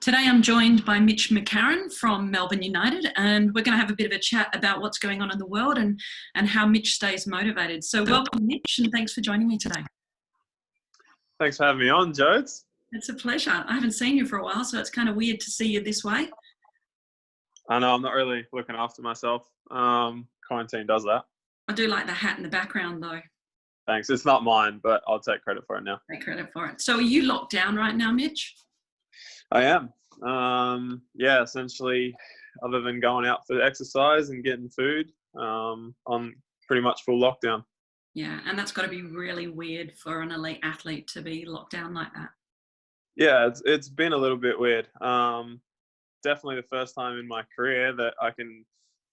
Today I'm joined by Mitch McCarron from Melbourne United, and we're going to have a bit of a chat about what's going on in the world and how Mitch stays motivated. So welcome, Mitch, and thanks for joining me today. Thanks for having me on, Jodes. It's a pleasure. I haven't seen you for a while, so it's kind of weird to see you this way. I know, I'm not really looking after myself. Quarantine does that. I do like the hat in the background, though. Thanks. It's not mine, but I'll take credit for it now. Take credit for it. So are you locked down right now, Mitch? I am. Essentially, other than going out for exercise and getting food, I'm pretty much full lockdown. Yeah, and that's got to be really weird for an elite athlete to be locked down like that. Yeah, it's been a little bit weird. Definitely the first time in my career that I can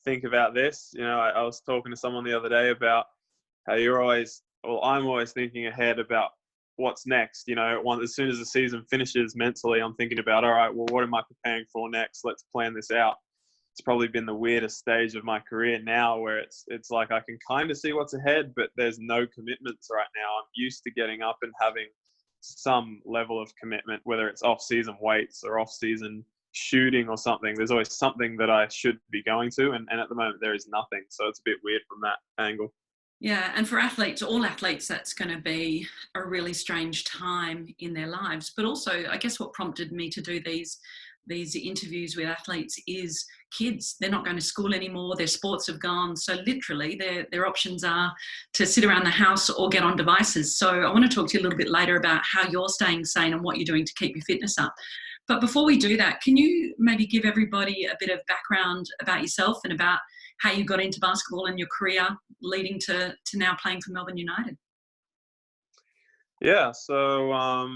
think about this. You know, I was talking to someone the other day about how I'm always thinking ahead about what's next. You know, as soon as the season finishes, mentally, I'm thinking about, all right, well, what am I preparing for next? Let's plan this out. It's probably been the weirdest stage of my career now, where it's like I can kind of see what's ahead, but there's no commitments right now. I'm used to getting up and having some level of commitment, whether it's off-season weights or off-season shooting or something. There's always something that I should be going to, and at the moment there is nothing. So it's a bit weird from that angle. Yeah, and for athletes, all athletes, that's going to be a really strange time in their lives. But also, I guess what prompted me to do these interviews with athletes is kids. They're not going to school anymore. Their sports have gone. So literally, their options are to sit around the house or get on devices. So I want to talk to you a little bit later about how you're staying sane and what you're doing to keep your fitness up. But before we do that, can you maybe give everybody a bit of background about yourself and about how you got into basketball and your career leading to now playing for Melbourne United? Yeah, so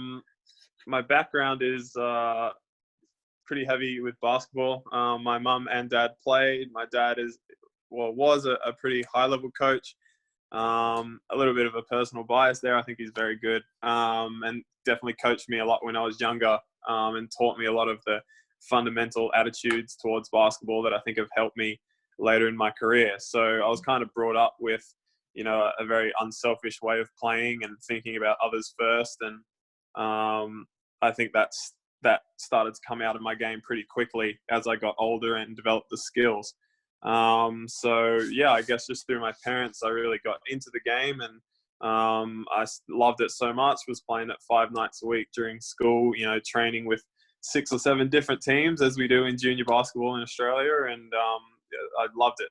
my background is pretty heavy with basketball. My mum and dad played. My dad was a pretty high-level coach. A little bit of a personal bias there. I think he's very good, and definitely coached me a lot when I was younger, and taught me a lot of the fundamental attitudes towards basketball that I think have helped me later in my career. So I was kind of brought up with, you know, a very unselfish way of playing and thinking about others first. And I think that started to come out of my game pretty quickly as I got older and developed the skills. So yeah, I guess just through my parents, I really got into the game, and I loved it so much. Was playing it 5 nights a week during school, you know, training with 6 or 7 different teams as we do in junior basketball in Australia. And I loved it.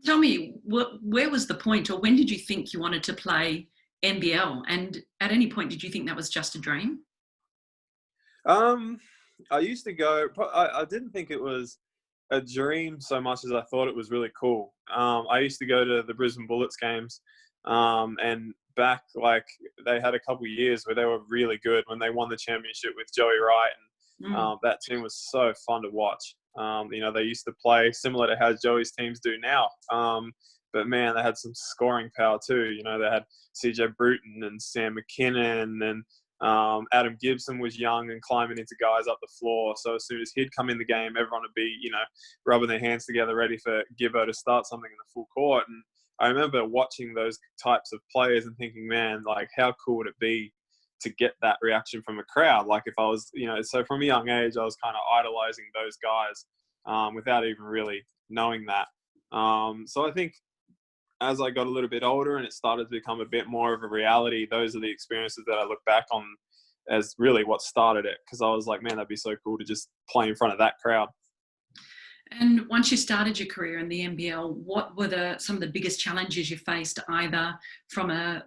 Tell me, where was the point, or when did you think you wanted to play NBL? And at any point, did you think that was just a dream? I used to go. I didn't think it was a dream so much as I thought it was really cool. I used to go to the Brisbane Bullets games, and back, like, they had a couple of years where they were really good when they won the championship with Joey Wright, and that team was so fun to watch. You know, they used to play similar to how Joey's teams do now. But man, they had some scoring power too. You know, they had CJ Bruton and Sam McKinnon, and Adam Gibson was young and climbing into guys up the floor. So as soon as he'd come in the game, everyone would be, you know, rubbing their hands together, ready for Gibbo to start something in the full court. And I remember watching those types of players and thinking, man, like, how cool would it be to get that reaction from a crowd? Like, if I was, you know, so from a young age, I was kind of idolizing those guys without even really knowing that. So I think as I got a little bit older and it started to become a bit more of a reality, those are the experiences that I look back on as really what started it. Because I was like, man, that'd be so cool to just play in front of that crowd. And once you started your career in the NBL, what were some of the biggest challenges you faced, either from a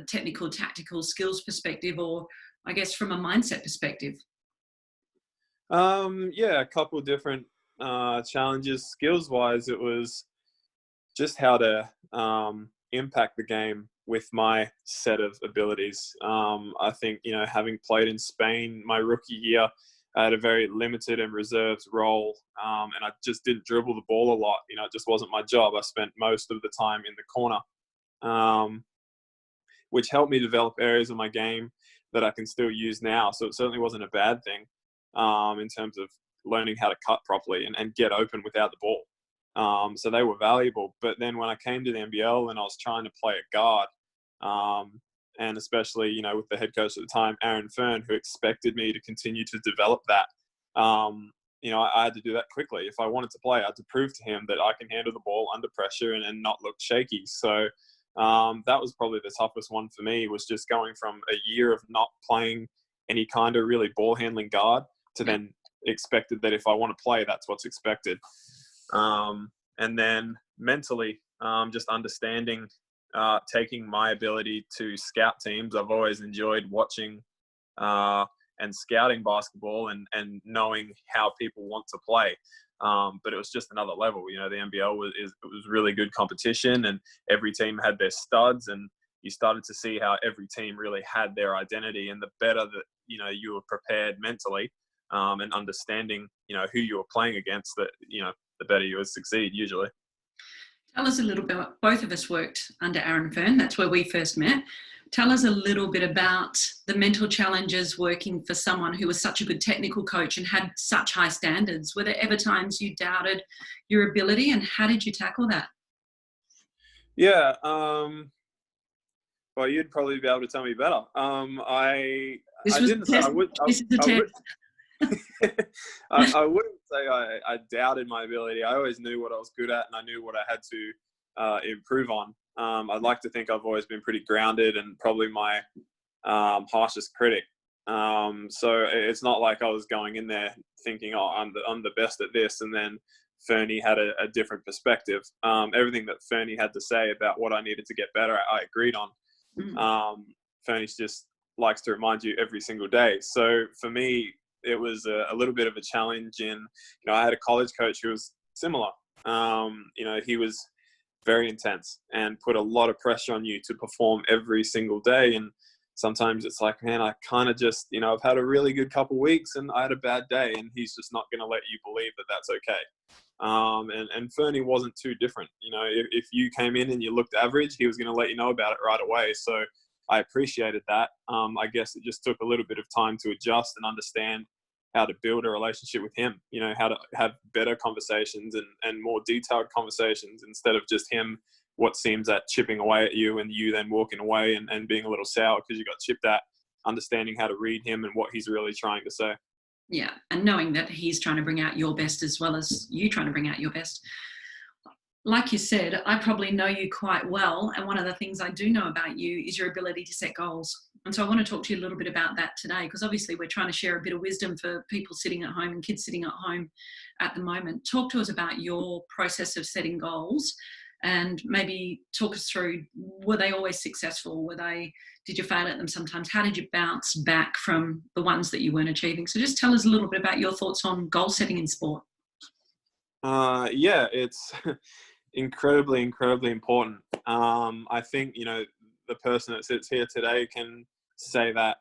technical, tactical skills perspective, or I guess from a mindset perspective? Yeah, a couple of different challenges. Skills-wise, it was just how to impact the game with my set of abilities. I think, you know, having played in Spain my rookie year, I had a very limited and reserved role, and I just didn't dribble the ball a lot. You know, it just wasn't my job. I spent most of the time in the corner, which helped me develop areas of my game that I can still use now. So it certainly wasn't a bad thing in terms of learning how to cut properly and get open without the ball. So they were valuable. But then when I came to the NBL and I was trying to play a guard, and especially, you know, with the head coach at the time, Aaron Fern, who expected me to continue to develop that. You know, I had to do that quickly. If I wanted to play, I had to prove to him that I can handle the ball under pressure and not look shaky. So that was probably the toughest one for me, was just going from a year of not playing any kind of really ball handling guard to then expected that if I want to play, that's what's expected. And then mentally, just understanding, taking my ability to scout teams. I've always enjoyed watching and scouting basketball and knowing how people want to play. But it was just another level. You know, the NBL it was really good competition, and every team had their studs, and you started to see how every team really had their identity. And the better that, you know, you were prepared mentally, and understanding, you know, who you were playing against, that, you know, the better you would succeed usually. Tell us a little bit. Both of us worked under Aaron Fern. That's where we first met. Tell us a little bit about the mental challenges working for someone who was such a good technical coach and had such high standards. Were there ever times you doubted your ability, and how did you tackle that? Yeah. Well, you'd probably be able to tell me better. I didn't say I would. This is a test. I wouldn't say I doubted my ability. I always knew what I was good at, and I knew what I had to improve on. I'd like to think I've always been pretty grounded and probably my harshest critic. So it's not like I was going in there thinking, oh, I'm the best at this, and then Fernie had a different perspective. Everything that Fernie had to say about what I needed to get better at, I agreed on. Fernie just likes to remind you every single day. So for me, it was a little bit of a challenge. In, you know, I had a college coach who was similar. You know, he was very intense and put a lot of pressure on you to perform every single day. And sometimes it's like, man, I kind of just, you know, I've had a really good couple of weeks and I had a bad day, and he's just not going to let you believe that that's okay. And Fernie wasn't too different. You know, if you came in and you looked average, he was going to let you know about it right away. So I appreciated that. I guess it just took a little bit of time to adjust and understand how to build a relationship with him, you know, how to have better conversations and more detailed conversations, instead of just him, what seems at chipping away at you and you then walking away and being a little sour because you got chipped at. Understanding how to read him and what he's really trying to say. Yeah, and knowing that he's trying to bring out your best as well as you trying to bring out your best. Like you said, I probably know you quite well, and one of the things I do know about you is your ability to set goals. And so I want to talk to you a little bit about that today, because obviously we're trying to share a bit of wisdom for people sitting at home and kids sitting at home at the moment. Talk to us about your process of setting goals, and maybe talk us through, were they always successful? Did you fail at them sometimes? How did you bounce back from the ones that you weren't achieving? So just tell us a little bit about your thoughts on goal setting in sport. Yeah, it's incredibly important. I think, you know, the person that sits here today can say that.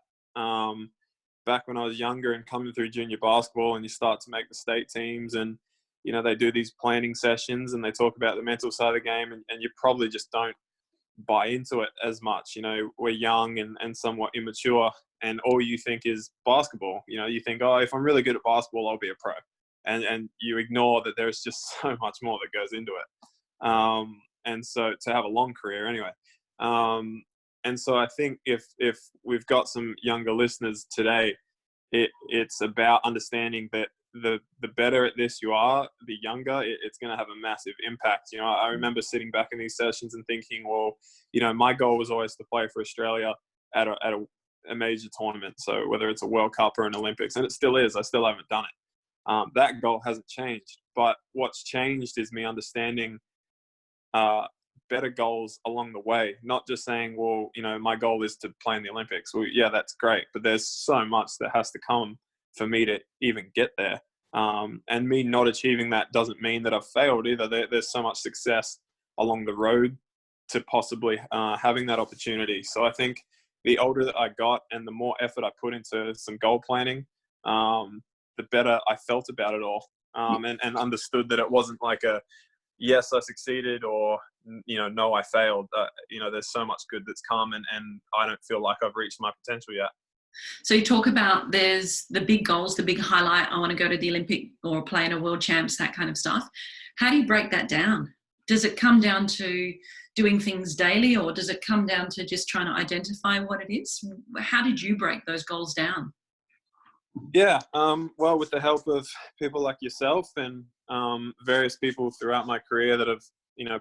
Back when I was younger and coming through junior basketball, and you start to make the state teams, and, you know, they do these planning sessions and they talk about the mental side of the game, and you probably just don't buy into it as much. You know, we're young and somewhat immature, and all you think is basketball. You know, you think, oh, if I'm really good at basketball, I'll be a pro. And you ignore that there's just so much more that goes into it. And so to have a long career anyway. And so I think if we've got some younger listeners today, it's about understanding that the better at this you are, the younger, it's going to have a massive impact. You know, I remember sitting back in these sessions and thinking, well, you know, my goal was always to play for Australia at a major tournament. So whether it's a World Cup or an Olympics, and it still is, I still haven't done it. That goal hasn't changed. But what's changed is me understanding better goals along the way, not just saying, well, you know, my goal is to play in the Olympics. Well, yeah, that's great, but there's so much that has to come for me to even get there. And me not achieving that doesn't mean that I've failed either. There's so much success along the road to possibly having that opportunity. So I think the older that I got and the more effort I put into some goal planning, the better I felt about it all, and understood that it wasn't like a, yes, I succeeded, or, you know, no, I failed. You know, there's so much good that's come, and I don't feel like I've reached my potential yet. So you talk about there's the big goals, the big highlight, I want to go to the Olympic or play in a world champs, that kind of stuff. How do you break that down? Does it come down to doing things daily, or does it come down to just trying to identify what it is? How did you break those goals down? Yeah, well, with the help of people like yourself and various people throughout my career that have,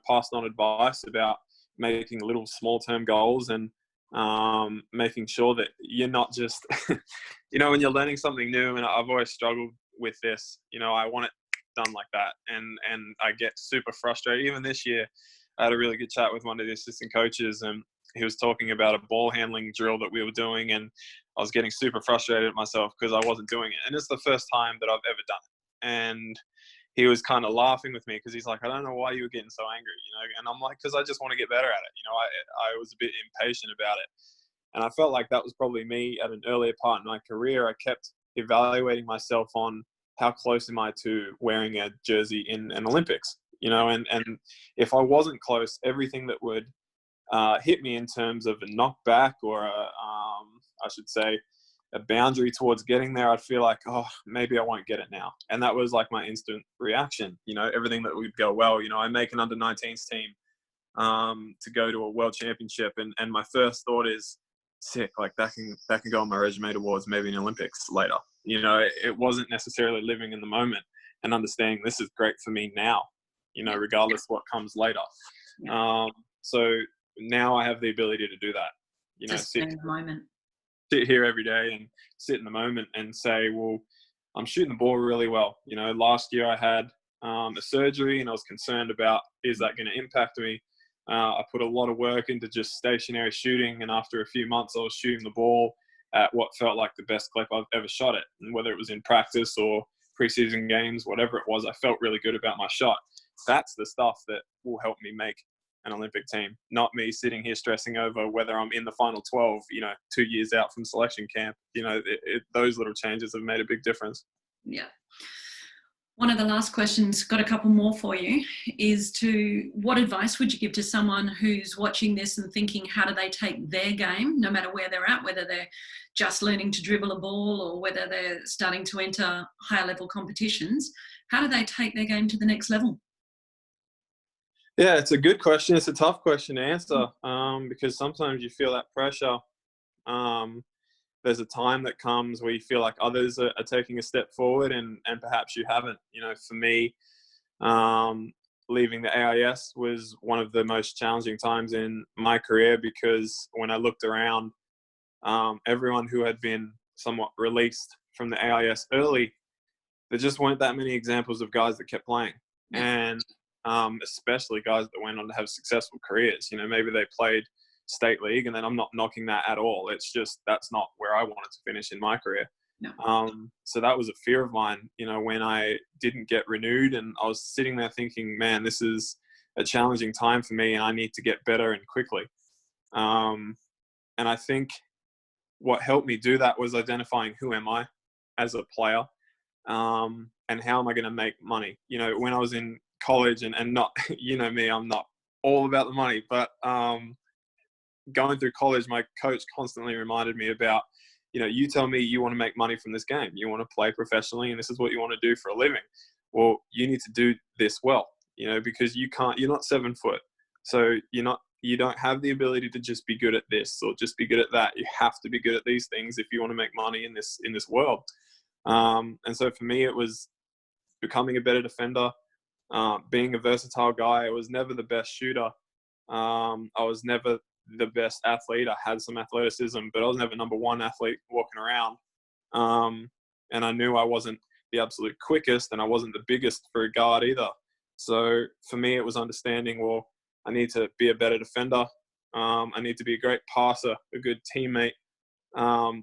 passed on advice about making little small-term goals and making sure that you're not just, when you're learning something new, and I've always struggled with this, I want it done like that. And I get super frustrated. Even this year, I had a really good chat with one of the assistant coaches, and he was talking about a ball handling drill that we were doing, and I was getting super frustrated at myself because I wasn't doing it. And it's the first time that I've ever done it. And he was kind of laughing with me because he's like, I don't know why you were getting so angry, and I'm like, because I just want to get better at it. I was a bit impatient about it. And I felt like that was probably me at an earlier part in my career. I kept evaluating myself on how close am I to wearing a jersey in an Olympics, and if I wasn't close, everything that would hit me in terms of a knockback or I should say, a boundary towards getting there, I'd feel like, oh, maybe I won't get it now. And that was like my instant reaction. Everything that would go well. I make an under-19s team to go to a world championship, and my first thought is, sick, like that can go on my resume towards maybe an Olympics later. It wasn't necessarily living in the moment and understanding this is great for me now, regardless what comes later. So now I have the ability to do that. Just sit in the moment. Sit here every day and sit in the moment and say, well, I'm shooting the ball really well. Last year I had a surgery, and I was concerned about, is that going to impact me? I put a lot of work into just stationary shooting, and after a few months I was shooting the ball at what felt like the best clip I've ever shot it. And whether it was in practice or preseason games, whatever it was, I felt really good about my shot. That's the stuff that will help me make an Olympic team, not me sitting here stressing over whether I'm in the final 12, 2 years out from selection camp. Those little changes have made a big difference. Yeah. One of the last questions, got a couple more for you, is what advice would you give to someone who's watching this and thinking, how do they take their game, no matter where they're at, whether they're just learning to dribble a ball or whether they're starting to enter higher level competitions, how do they take their game to the next level? Yeah, it's a good question. It's a tough question to answer because sometimes you feel that pressure. There's a time that comes where you feel like others are taking a step forward and perhaps you haven't. For me, leaving the AIS was one of the most challenging times in my career because when I looked around, everyone who had been somewhat released from the AIS early, there just weren't that many examples of guys that kept playing. And especially guys that went on to have successful careers. Maybe they played state league, and then I'm not knocking that at all. It's just that's not where I wanted to finish in my career. No. So that was a fear of mine, when I didn't get renewed, and I was sitting there thinking, man, this is a challenging time for me, and I need to get better and quickly. And I think what helped me do that was identifying who am I as a player, and how am I going to make money. When I was in college and not, me, I'm not all about the money, but going through college, my coach constantly reminded me about, you tell me you want to make money from this game. You want to play professionally, and this is what you want to do for a living. Well, you need to do this well, because you're not 7 foot. So you don't have the ability to just be good at this or just be good at that. You have to be good at these things if you want to make money in this world. And so for me, it was becoming a better defender, being a versatile guy. I was never the best shooter. I was never the best athlete. I had some athleticism, but I was never number one athlete walking around. And I knew I wasn't the absolute quickest, and I wasn't the biggest for a guard either. So for me, it was understanding, well, I need to be a better defender. I need to be a great passer, a good teammate,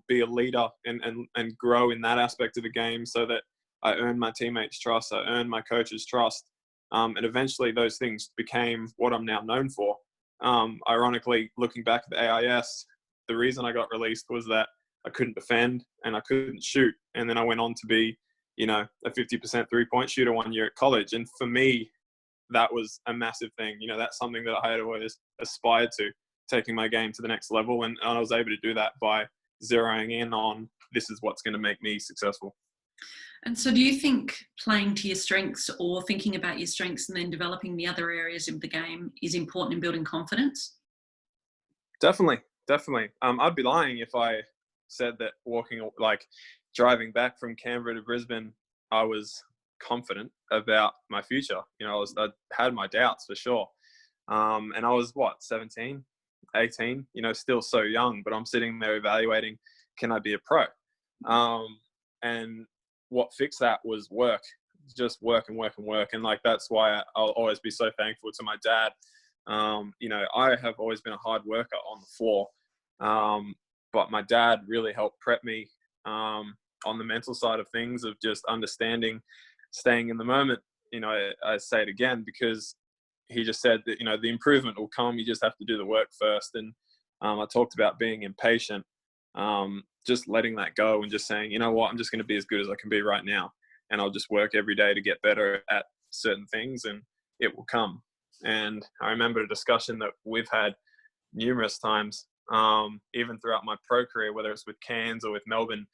be a leader, and grow in that aspect of the game so that I earned my teammates' trust, I earned my coach's trust. And eventually those things became what I'm now known for. Ironically, looking back at the AIS, the reason I got released was that I couldn't defend and I couldn't shoot. And then I went on to be, a 50% three-point shooter 1 year at college. And for me, that was a massive thing. That's something that I had always aspired to, taking my game to the next level. And I was able to do that by zeroing in on, this is what's going to make me successful. And so do you think playing to your strengths or thinking about your strengths and then developing the other areas of the game is important in building confidence? Definitely, definitely. I'd be lying if I said that like driving back from Canberra to Brisbane, I was confident about my future. I had my doubts for sure. And I was 17, 18, still so young, but I'm sitting there evaluating, can I be a pro? And what fixed that was work, just work and work and work. And like, that's why I'll always be so thankful to my dad. I have always been a hard worker on the floor. But my dad really helped prep me, on the mental side of things, of just understanding, staying in the moment. I say it again because he just said that, the improvement will come. You just have to do the work first. And I talked about being impatient, just letting that go and just saying, you know what, I'm just going to be as good as I can be right now. And I'll just work every day to get better at certain things, and it will come. And I remember a discussion that we've had numerous times, even throughout my pro career, whether it's with Cairns or with Melbourne.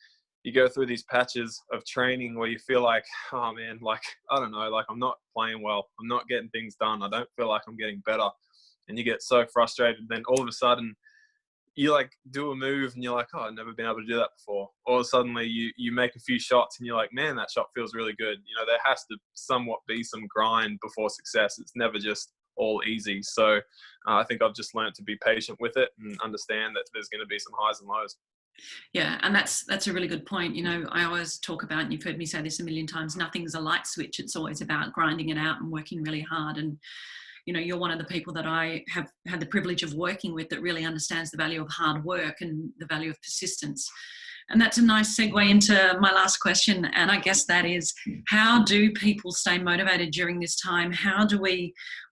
You go through these patches of training where you feel like, oh man, like, I don't know, like I'm not playing well. I'm not getting things done. I don't feel like I'm getting better. And you get so frustrated. Then all of a sudden you like do a move and you're like, oh, I've never been able to do that before. Or suddenly you make a few shots and you're like, man, that shot feels really good. There has to somewhat be some grind before success. It's never just all easy. So I think I've just learned to be patient with it and understand that there's going to be some highs and lows. Yeah, and that's a really good point. I always talk about, and you've heard me say this a million times, nothing's a light switch. It's always about grinding it out and working really hard. And you're one of the people that I have had the privilege of working with that really understands the value of hard work and the value of persistence. And that's a nice segue into my last question. And I guess that is, how do people stay motivated during this time?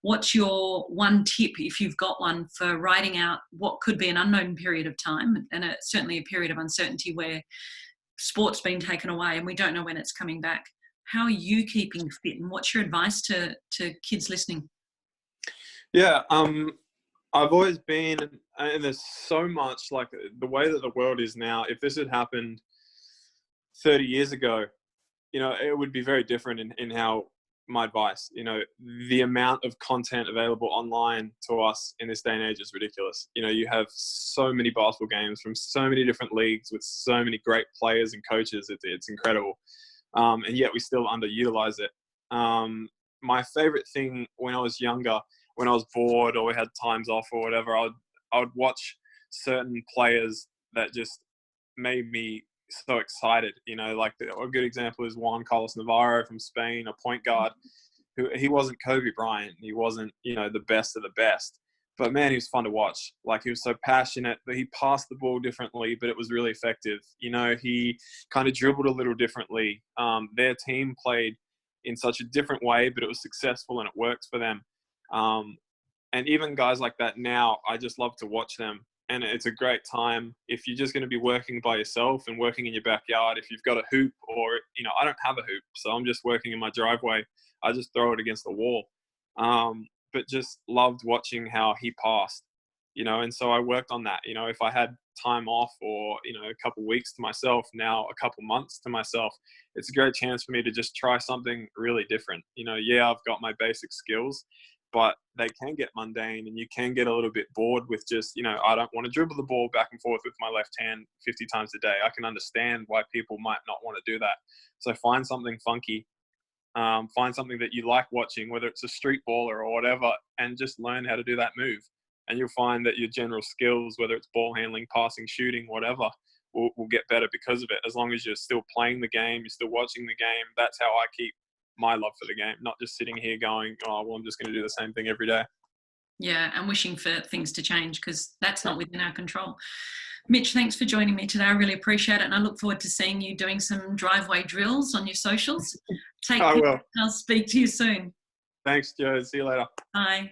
What's your one tip, if you've got one, for riding out what could be an unknown period of time, and certainly a period of uncertainty where sport's been taken away and we don't know when it's coming back? How are you keeping fit, and what's your advice to kids listening? Yeah, I've always been, and there's so much, like the way that the world is now, if this had happened 30 years ago, it would be very different in how my advice, the amount of content available online to us in this day and age is ridiculous. You have so many basketball games from so many different leagues with so many great players and coaches. It's incredible. And yet we still underutilize it. My favorite thing when I was younger, when I was bored or we had times off or whatever, I would watch certain players that just made me so excited. Like a good example is Juan Carlos Navarro from Spain, a point guard. He wasn't Kobe Bryant. He wasn't, the best of the best. But man, he was fun to watch. Like, he was so passionate, but he passed the ball differently, but it was really effective. He kind of dribbled a little differently. Their team played in such a different way, but it was successful and it works for them. And even guys like that now, I just love to watch them. And it's a great time if you're just going to be working by yourself and working in your backyard. If you've got a hoop, or, I don't have a hoop, so I'm just working in my driveway. I just throw it against the wall. But just loved watching how he passed, and so I worked on that. If I had time off or, a couple of weeks to myself, now a couple months to myself, it's a great chance for me to just try something really different. Yeah, I've got my basic skills, but they can get mundane and you can get a little bit bored with just, I don't want to dribble the ball back and forth with my left hand 50 times a day. I can understand why people might not want to do that. So find something funky. Find something that you like watching, whether it's a street baller or whatever, and just learn how to do that move. And you'll find that your general skills, whether it's ball handling, passing, shooting, whatever, will get better because of it. As long as you're still playing the game, you're still watching the game. That's how I keep my love for the game, not just sitting here going, oh, well, I'm just going to do the same thing every day. Yeah, and wishing for things to change, because that's not within our control. Mitch, thanks for joining me today. I really appreciate it. And I look forward to seeing you doing some driveway drills on your socials. Take care. I will. I'll speak to you soon. Thanks, Joe. See you later. Bye.